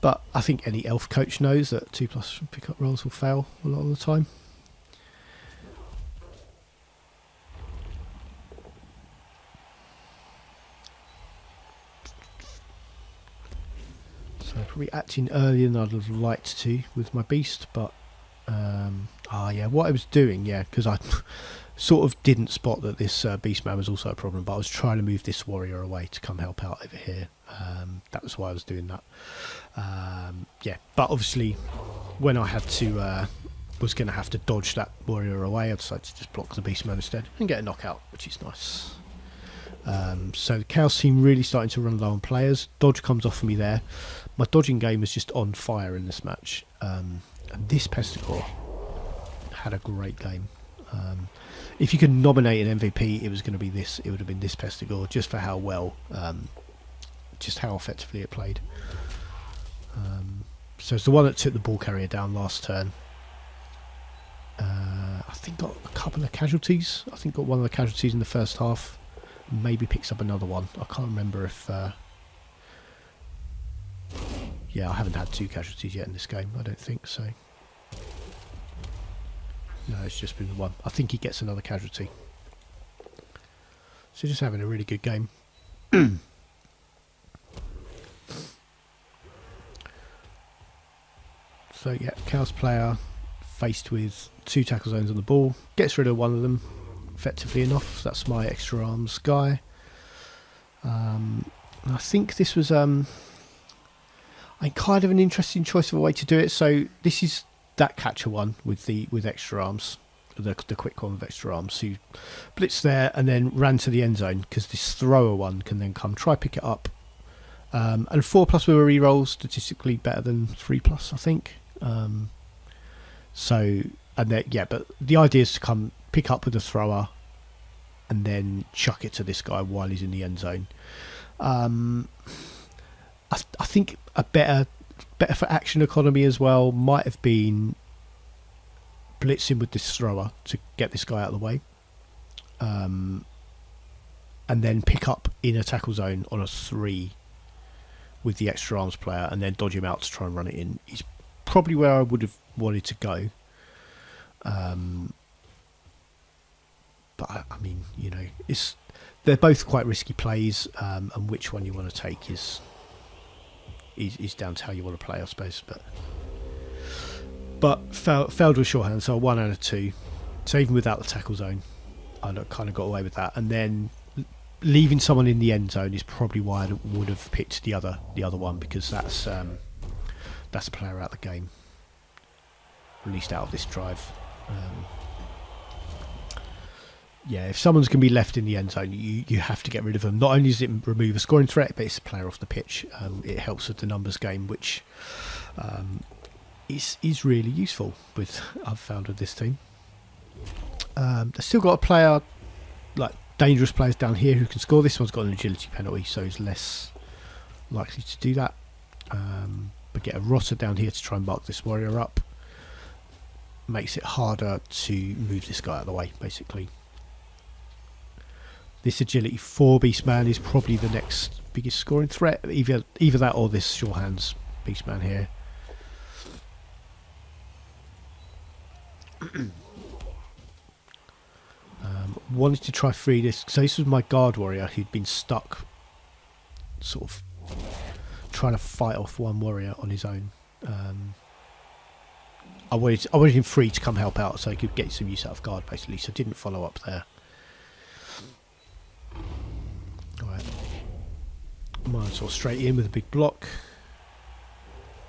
but I think any elf coach knows that 2+ pickup rolls will fail a lot of the time. So probably acting earlier than I'd have liked to with my beast, but yeah, what I was doing, because I sort of didn't spot that this beastman was also a problem, but I was trying to move this warrior away to come help out over here. That was why I was doing that. But obviously when I had to was going to have to dodge that warrior away, I decided to just block the beastman instead and get a knockout, which is nice. So the Chaos team really starting to run low on players. Dodge comes off for me there. My dodging game was just on fire in this match, and this Pestigore had a great game. If you could nominate an MVP, it was going to be this. It would have been this Pestigore, just for how well, just how effectively it played. So it's the one that took the ball carrier down last turn. I think got a couple of casualties. I think got one of the casualties in the first half. Maybe picks up another one. I can't remember if... I haven't had 2 casualties yet in this game, I don't think so. No, it's just been the 1. I think he gets another casualty. So just having a really good game. So yeah, Chaos player faced with 2 tackle zones on the ball. Gets rid of one of them effectively enough. That's my extra arms guy. I think this was kind of an interesting choice of a way to do it. So this is that catcher one with extra arms, the quick one with extra arms, who blitzed there and then ran to the end zone, because this thrower one can then come try pick it up. And 4+ with a reroll, statistically better than 3+, I think. But the idea is to come pick up with the thrower and then chuck it to this guy while he's in the end zone. I think a better for action economy as well might have been blitzing with this thrower to get this guy out of the way, and then pick up in a tackle zone on a 3 with the extra arms player and then dodge him out to try and run it in. He's probably where I would have wanted to go. But I mean, they're both quite risky plays, and which one you want to take is down to how you want to play, I suppose. But failed with shorthand, so a 1 out of 2. So even without the tackle zone, I kind of got away with that. And then leaving someone in the end zone is probably why I would have picked the other one, because that's a player out of the game, released out of this drive. If someone's going to be left in the end zone, you have to get rid of them. Not only does it remove a scoring threat, but it's a player off the pitch. It helps with the numbers game, which is really useful I've found with this team. They've still got a player, like dangerous players down here who can score. This one's got an agility penalty, so he's less likely to do that. But get a rotter down here to try and mark this warrior up. Makes it harder to move this guy out of the way, basically. This agility 4 beastman is probably the next biggest scoring threat. Either that or this shorthands beastman here. Wanted to try free this. So this was my guard warrior who'd been stuck, sort of trying to fight off one warrior on his own. I wanted him free to come help out so he could get some use out of guard, basically. So didn't follow up there. All right, Minotaur straight in with a big block.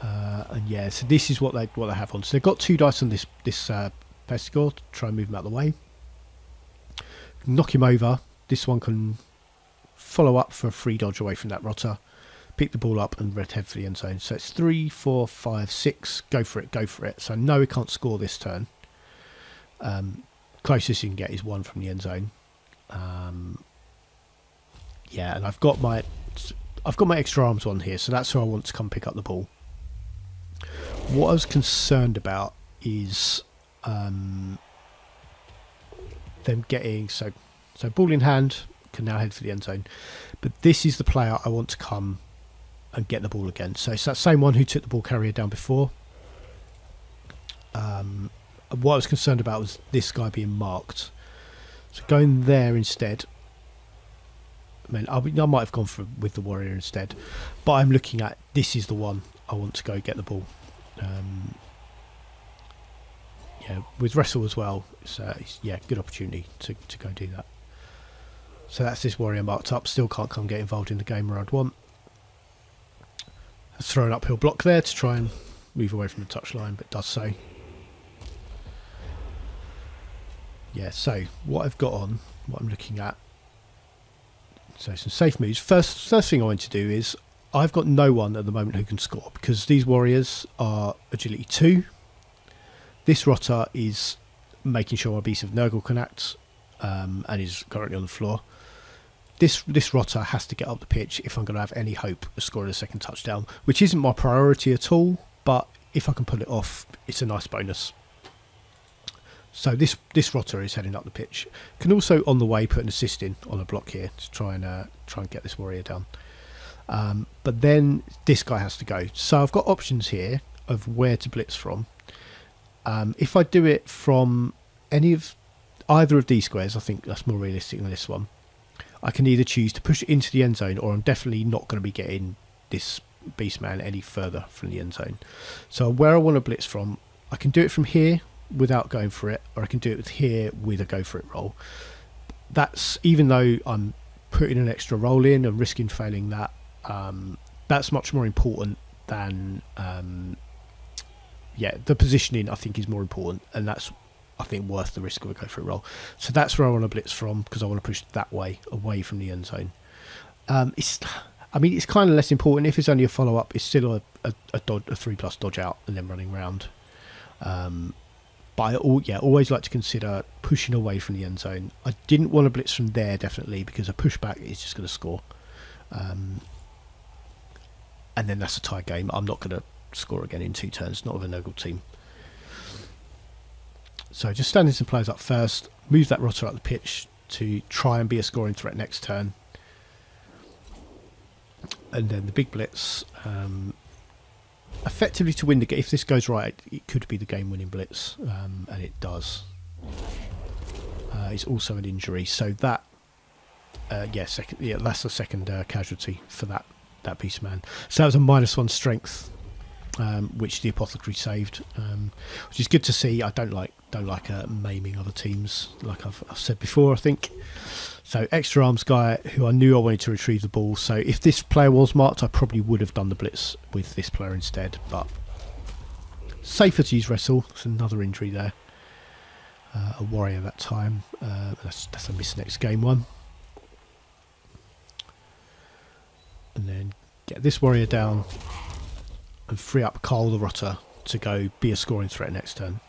And yeah, so this is what they have on. So they've got 2 dice on this Pestigore to try and move him out of the way. Knock him over. This one can follow up for a free dodge away from that rotter. Pick the ball up and red head for the end zone. So it's 3, 4, 5, 6. Go for it, go for it. So no, we can't score this turn. Closest you can get is 1 from the end zone. Yeah, and I've got my extra arms on here, so that's who I want to come pick up the ball. What I was concerned about is them getting so ball in hand, can now head for the end zone, but this is the player I want to come and get the ball again. So it's that same one who took the ball carrier down before. What I was concerned about was this guy being marked, so going there instead. I mean, I might have gone with the warrior instead, but I'm looking at this is the one I want to go get the ball. Yeah, with wrestle as well, it's yeah, good opportunity to go do that. So that's this warrior marked up. Still can't come get involved in the game where I'd want. Let's throw an uphill block there to try and move away from the touchline, but does so. Yeah, so what I've got on, what I'm looking at. So some safe moves. First thing I want to do is I've got no one at the moment who can score because these warriors are agility 2. This rotter is making sure my Beast of Nurgle can act and is currently on the floor. This rotter has to get up the pitch if I'm going to have any hope of scoring a second touchdown, which isn't my priority at all, but if I can pull it off, it's a nice bonus. So this rotter is heading up the pitch. Can also on the way put an assist in on a block here to try and get this warrior down. But then this guy has to go. So I've got options here of where to blitz from. If I do it from either of these squares, I think that's more realistic than this one. I can either choose to push it into the end zone, or I'm definitely not going to be getting this Beastman any further from the end zone. So where I want to blitz from, I can do it from here without going for it, or I can do it here with a go for it roll. That's, even though I'm putting an extra roll in and risking failing that, that's much more important than yeah, the positioning I think is more important, and that's I think worth the risk of a go for it roll. So that's where I want to blitz from, because I want to push that way away from the end zone. It's kind of less important if it's only a follow up. It's still a 3+ dodge out and then running round. But I always like to consider pushing away from the end zone. I didn't want to blitz from there, definitely, because a pushback is just going to score. And then that's a tie game. I'm not going to score again in 2 turns, not with a Nurgle team. So just standing some players up first, move that rotter up the pitch to try and be a scoring threat next turn. And then the big blitz, effectively to win the game. If this goes right, it could be the game-winning blitz, and it does. It's also an injury, so that that's the second casualty for that Beastman. So that was a -1 strength, which the apothecary saved, which is good to see. I don't like maiming other teams, like I've said before, I think. So extra arms guy who I knew I wanted to retrieve the ball. So if this player was marked, I probably would have done the blitz with this player instead. But safer to use wrestle. That's another injury there. A warrior that time. That's a miss next game one. And then get this warrior down and free up Carl the Rotter to go be a scoring threat next turn.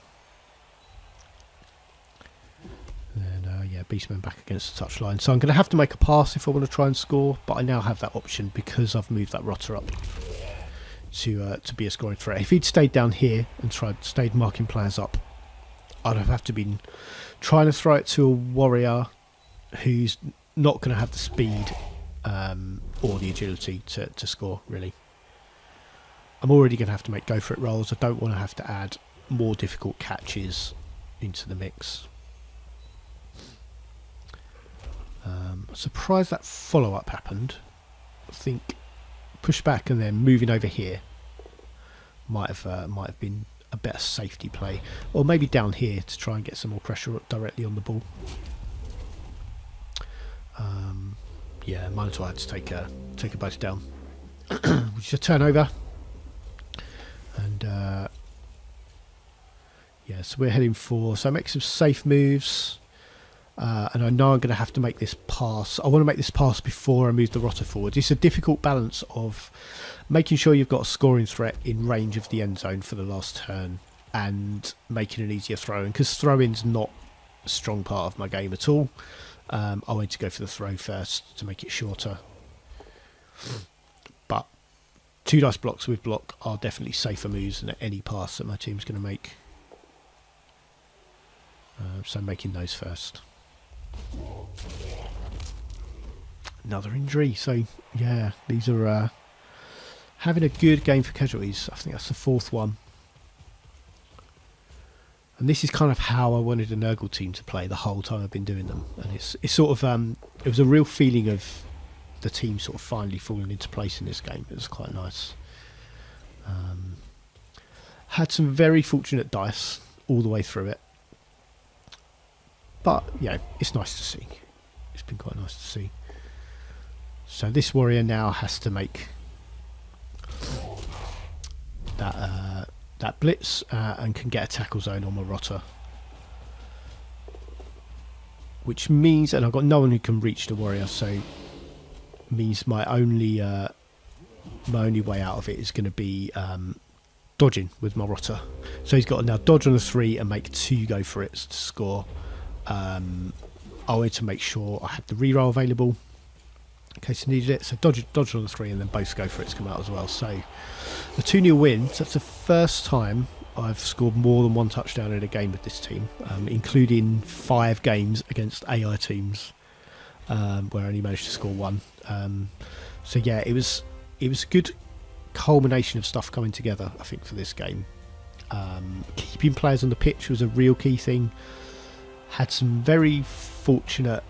And then, Beastman back against the touchline. So I'm going to have to make a pass if I want to try and score, but I now have that option because I've moved that Rotter up to be a scoring threat. If he'd stayed down here and stayed marking players up, I'd have to been trying to throw it to a warrior who's not going to have the speed or the agility to score, really. I'm already going to have to make go for it rolls. I don't want to have to add more difficult catches into the mix. Surprised that follow-up happened. I think push back and then moving over here might have been a better safety play, or maybe down here to try and get some more pressure directly on the ball. Yeah, Minotaur had to take a boat down, which is a turnover, and yeah, so we're heading for, so make some safe moves. And I know I'm going to have to make this pass. I want to make this pass before I move the rotter forward. It's a difficult balance of making sure you've got a scoring threat in range of the end zone for the last turn and making an easier throw-in, because throw-in's not a strong part of my game at all. I wanted to go for the throw first to make it shorter. But 2 dice blocks with block are definitely safer moves than any pass that my team's going to make. So making those first. Another injury, so yeah, these are having a good game for casualties. I think that's the 4th one, and this is kind of how I wanted a Nurgle team to play the whole time I've been doing them, and it's sort of it was a real feeling of the team sort of finally falling into place in this game. It was quite nice. Had some very fortunate dice all the way through it. But, yeah, it's nice to see. It's been quite nice to see. So this warrior now has to make that blitz and can get a tackle zone on my rotter. Which means, and I've got no one who can reach the warrior, so means my only way out of it is going to be dodging with my rotter. So he's got to now dodge on the 3 and make 2 go for it to score. I wanted to make sure I had the reroll available in case I needed it. So dodge on the 3 and then both go for it to come out as well. So a 2-0 win. So that's the first time I've scored more than 1 touchdown in a game with this team, including 5 games against AI teams where I only managed to score 1. So yeah, it was a good culmination of stuff coming together, I think, for this game. Keeping players on the pitch was a real key thing. Had some very fortunate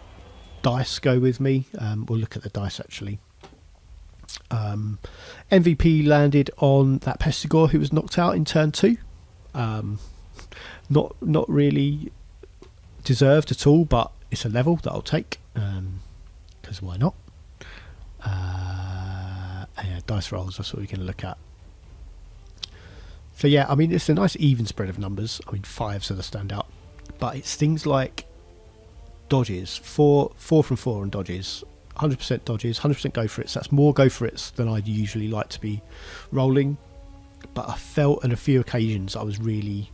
dice go with me. We'll look at the dice actually. MVP landed on that Pestigore who was knocked out in turn 2. Not really deserved at all, but it's a level that I'll take, because why not? Yeah, dice rolls, that's what we're going to look at. So yeah, I mean, it's a nice even spread of numbers. I mean, 5s are the standout. But it's things like dodges, 4 from 4 on dodges, 100% dodges, 100% go for it. So that's more go for it than I'd usually like to be rolling. But I felt on a few occasions I was really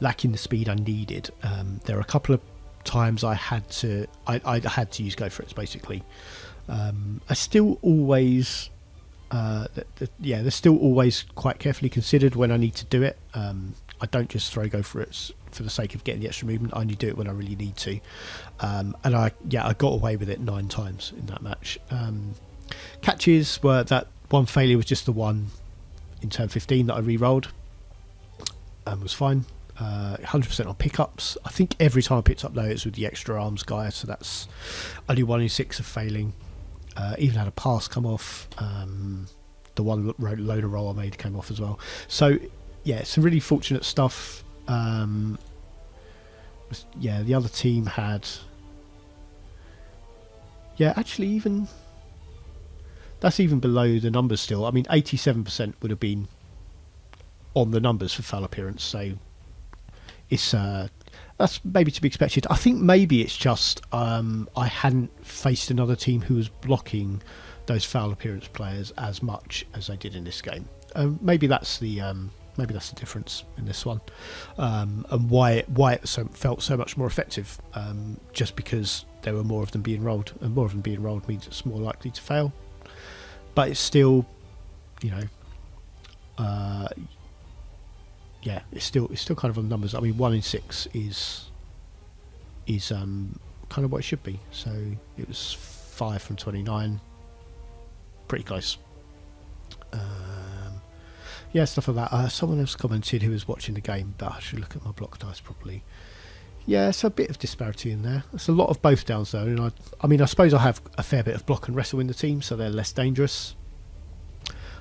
lacking the speed I needed. There are a couple of times I had to use go for it basically. I still always, they're still always quite carefully considered when I need to do it. I don't just throw go for it for the sake of getting the extra movement. I only do it when I really need to. And I got away with it 9 times in that match. Catches were that one failure was just the one in turn 15 that I re-rolled and was fine. 100% on pickups. I think every time I picked up though it's with the extra arms guy, so that's only 1 in 6 of failing. Even had a pass come off. The one loader roll I made came off as well. So yeah, some really fortunate stuff. The other team had, actually even that's even below the numbers still. I mean, 87% would have been on the numbers for foul appearance, so it's that's maybe to be expected. I think maybe it's just I hadn't faced another team who was blocking those foul appearance players as much as they did in this game. Maybe that's the difference in this one, and why it felt so much more effective. Just because there were more of them being rolled, and more of them being rolled means it's more likely to fail. But it's still, it's still kind of on the numbers. I mean, 1 in 6 is kind of what it should be. So it was 5 from 29, pretty close. Stuff like that. Someone else commented who was watching the game, but I should look at my block dice properly. Yeah, so a bit of disparity in there. It's a lot of both downs though, and I mean, I suppose I have a fair bit of block and wrestle in the team, so they're less dangerous.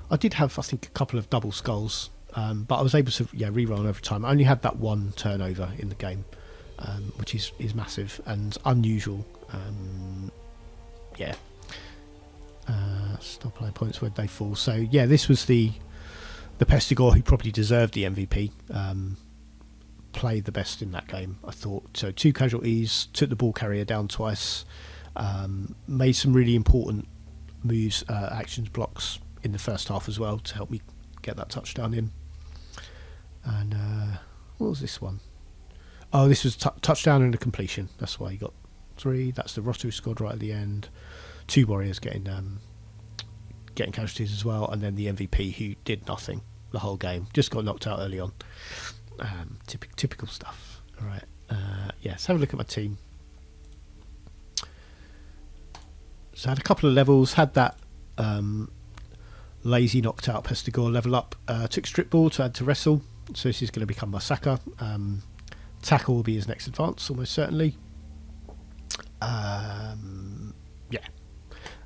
I did have, I think, a couple of double skulls, but I was able to reroll over time. I only had that one turnover in the game, which is massive and unusual. Yeah. Stop player points where they fall. So yeah, this was the Pestigore who probably deserved the MVP. Played the best in that game, I thought. So 2 casualties, took the ball carrier down twice, made some really important moves, actions, blocks in the first half as well to help me get that touchdown in. And what was this one? Oh, this was touchdown and a completion. That's why he got 3. That's the Rot who scored right at the end. 2 warriors getting casualties as well, and then the MVP who did nothing the whole game, just got knocked out early on. Typical stuff. All right. Let's have a look at my team. So I had a couple of levels. Had that lazy knocked out Pestigore level up. Took strip ball to add to wrestle. So this is going to become my Saka. Tackle will be his next advance, almost certainly.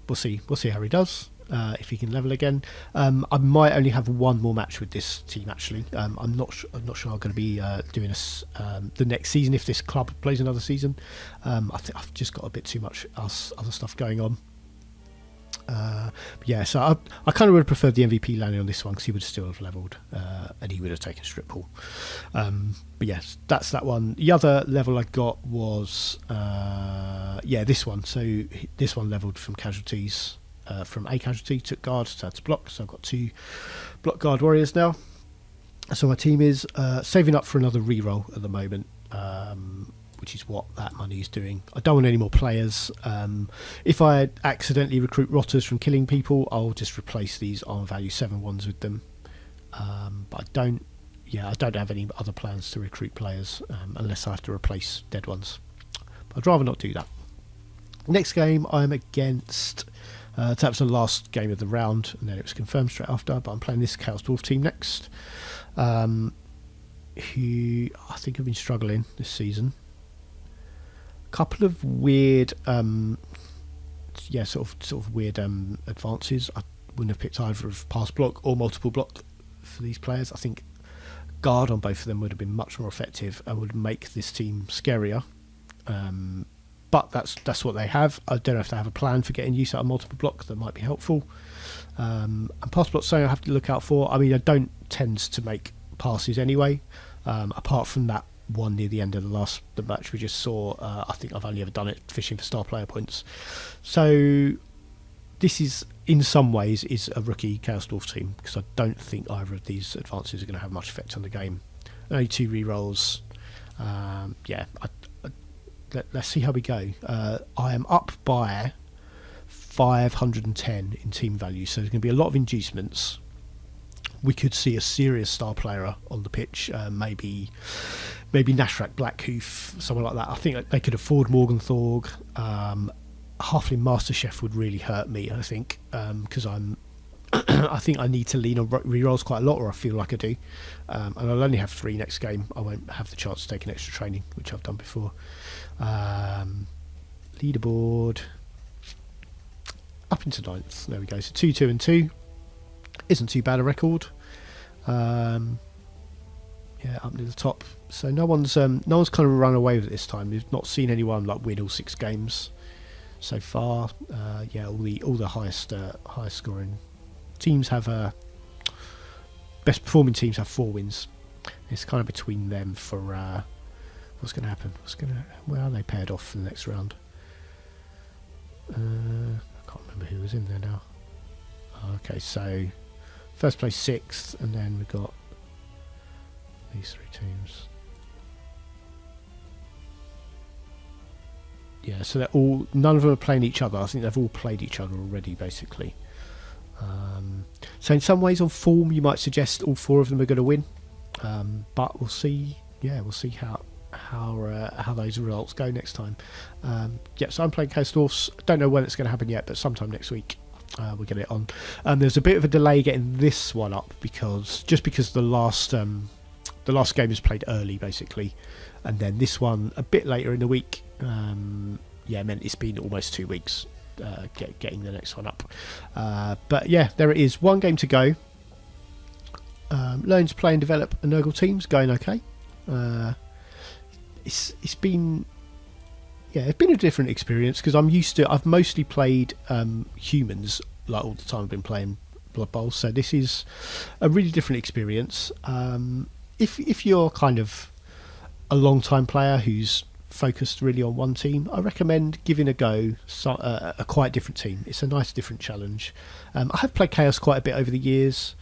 We'll see how he does. If he can level again. I might only have one more match with this team actually. I'm not sure I'm going to be doing this the next season if this club plays another season. I think I've just got a bit too much other stuff going on. So I kind of would have preferred the MVP landing on this one because he would still have levelled and he would have taken strip pull. But yes, that's that one. The other level I got was this one. So this one levelled from casualties. From a casualty, took guard to add to block, so I've got 2 block guard warriors now. So my team is saving up for another reroll at the moment, which is what that money is doing. I don't want any more players. If I accidentally recruit rotters from killing people, I'll just replace these armor value 7 ones with them. But I don't have any other plans to recruit players unless I have to replace dead ones. But I'd rather not do that. Next game I'm against. That was the last game of the round, and then it was confirmed straight after. But I'm playing this Chaos Dwarf team next, who I think have been struggling this season. A couple of weird, sort of weird advances. I wouldn't have picked either of pass block or multiple block for these players. I think guard on both of them would have been much more effective and would make this team scarier. But that's what they have. I don't know if they have a plan for getting use out of multiple blocks that might be helpful. And pass blocks, something I have to look out for. I mean, I don't tend to make passes anyway, apart from that one near the end of the match we just saw. I think I've only ever done it fishing for star player points. So this is, in some ways, is a rookie Chaos Dwarf team because I don't think either of these advances are going to have much effect on the game. Only 2 rerolls. Let's see how we go. I am up by 510 in team value, so there's going to be a lot of inducements. We could see a serious star player on the pitch, maybe Nashrak Blackhoof, someone like that. I think they could afford Morgenthorg. Halfling Master Chef would really hurt me, I think, because I think I need to lean on rerolls quite a lot, or I feel like I do. And I'll only have 3 next game. I won't have the chance to take an extra training, which I've done before. Leaderboard up into 9th. There we go. So 2, 2 and 2 isn't too bad a record. Up near the top. So no one's kind of run away with it this time. We've not seen anyone like win all 6 games so far. All the highest scoring teams have best performing teams have 4 wins. It's kind of between them for what's going to happen. Where are they paired off for the next round? I can't remember who was in there now. Okay, so first place 6th, and then we've got these 3 teams. Yeah, so they're all, none of them are playing each other. I think they've all played each other already, basically. So in some ways, on form, you might suggest all 4 of them are going to win, but we'll see. Yeah, we'll see how those results go next time. So I'm playing Chaos Dwarfs. Don't know when it's going to happen yet, but sometime next week we'll get it on. There's a bit of a delay getting this one up because the last the last game is played early basically, and then this one a bit later in the week. Meant it's been almost 2 weeks getting the next one up. But yeah, there it is. 1 game to go. Learning to play and develop a Nurgle team's going okay. It's been a different experience because I've mostly played humans like all the time I've been playing Blood Bowl, so this is a really different experience. If you're kind of a long time player who's focused really on one team, I recommend giving a go a quite different team. It's a nice different challenge. I have played Chaos quite a bit over the years,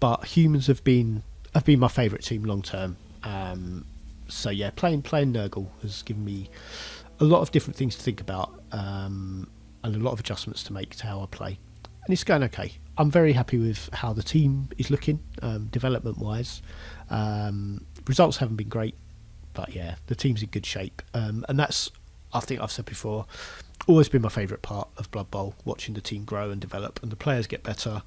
but humans have been my favourite team long term. So yeah, playing Nurgle has given me a lot of different things to think about, and a lot of adjustments to make to how I play, and it's going okay. I'm very happy with how the team is looking, development wise. Results haven't been great, but yeah, the team's in good shape, and that's, I think I've said before, always been my favourite part of Blood Bowl, watching the team grow and develop and the players get better,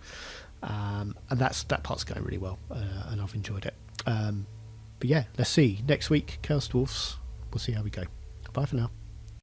and that part's going really well, and I've enjoyed it. But yeah, let's see, next week Chaos Dwarfs, we'll see how we go. Bye for now.